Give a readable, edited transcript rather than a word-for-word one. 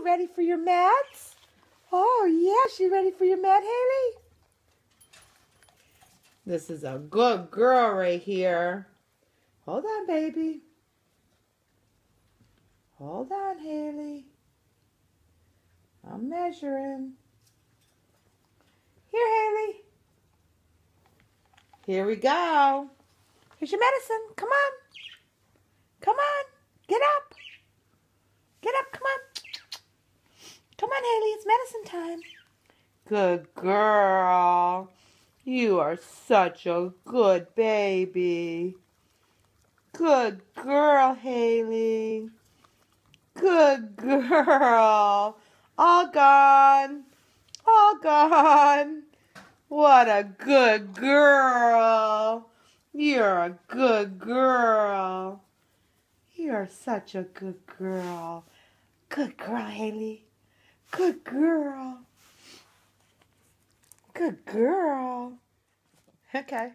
ready for your meds? Oh, yes, you ready for your med, Haley? This is a good girl right here. Hold on, baby. Hold on, Haley. I'm measuring. Here, Haley. Here we go. Here's your medicine. Come on. Come on. Get up. Get up. Come on. Come on, Haley. It's medicine time. Good girl. You are such a good baby. Good girl, Haley. Good girl. All gone. All gone. What a good girl. You're a good girl. You're such a good girl. Good girl, Haley. Good girl. Good girl. Okay.